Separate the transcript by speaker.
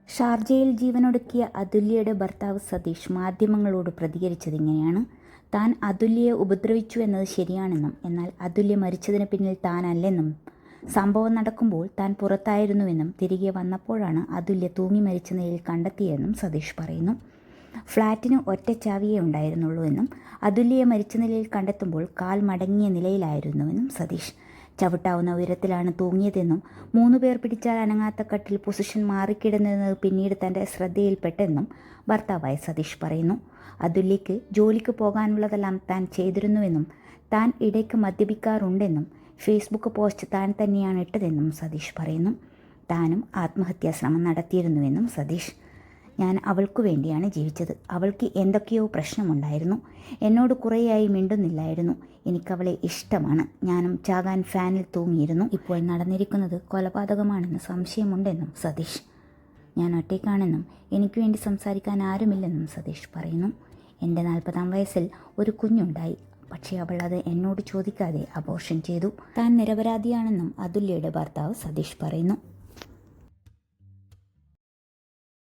Speaker 1: ഷാർജയിൽ ജീവനൊടുക്കിയ അതുല്യയുടെ ഭർത്താവ് സതീഷ് മാധ്യമങ്ങളോട് പ്രതികരിച്ചതിങ്ങനെയാണ്. താൻ അതുല്യയെ ഉപദ്രവിച്ചു എന്നത് ശരിയാണെന്നും എന്നാൽ അതുല്യ മരിച്ചതിന് പിന്നിൽ താനല്ലെന്നും സംഭവം നടക്കുമ്പോൾ താൻ പുറത്തായിരുന്നുവെന്നും തിരികെ വന്നപ്പോഴാണ് അതുല്യ തൂങ്ങി മരിച്ച നിലയിൽ കണ്ടെത്തിയതെന്നും സതീഷ് പറയുന്നു. ഫ്ളാറ്റിന് ഒറ്റ ചാവിയേ ഉണ്ടായിരുന്നുള്ളൂ എന്നും അതുല്യയെ മരിച്ച നിലയിൽ കണ്ടെത്തുമ്പോൾ കാൽ മടങ്ങിയ നിലയിലായിരുന്നുവെന്നും സതീഷ്. ചവിട്ടാവുന്ന ഉയരത്തിലാണ് തൂങ്ങിയതെന്നും 3 പേർ പിടിച്ചാൽ അനങ്ങാത്ത കട്ടിൽ പൊസിഷൻ മാറിക്കിടന്നത് പിന്നീട് തൻ്റെ ശ്രദ്ധയിൽപ്പെട്ടെന്നും ഭർത്താവായ സതീഷ് പറയുന്നു. അതുല്യയ്ക്ക് ജോലിക്ക് പോകാനുള്ളതെല്ലാം താൻ ചെയ്തിരുന്നുവെന്നും താൻ ഇടയ്ക്ക് മദ്യപിക്കാറുണ്ടെന്നും ഫേസ്ബുക്ക് പോസ്റ്റ് താൻ തന്നെയാണ് ഇട്ടതെന്നും സതീഷ് പറയുന്നു. താനും ആത്മഹത്യാശ്രമം നടത്തിയിരുന്നുവെന്നും സതീഷ്. ഞാൻ അവൾക്കു വേണ്ടിയാണ് ജീവിച്ചത്. അവൾക്ക് എന്തൊക്കെയോ പ്രശ്നമുണ്ടായിരുന്നു. എന്നോട് കുറേയായി മിണ്ടുന്നില്ലായിരുന്നു. എനിക്കവളെ ഇഷ്ടമാണ്. ഞാനും ചാകാൻ ഫാനിൽ തൂങ്ങിയിരുന്നു. ഇപ്പോൾ നടന്നിരിക്കുന്നത് കൊലപാതകമാണെന്ന് സംശയമുണ്ടെന്നും സതീഷ്. ഞാൻ ഒറ്റയ്ക്കാണെന്നും എനിക്ക് വേണ്ടി സംസാരിക്കാൻ ആരുമില്ലെന്നും സതീഷ് പറയുന്നു. എൻ്റെ 40-ാം വയസ്സിൽ ഒരു കുഞ്ഞുണ്ടായി. പക്ഷേ അവൾ അത് എന്നോട് ചോദിക്കാതെ അബോർഷൻ ചെയ്തു. താൻ നിരപരാധിയാണെന്നും അതുല്യയുടെ ഭർത്താവ് സതീഷ് പറയുന്നു.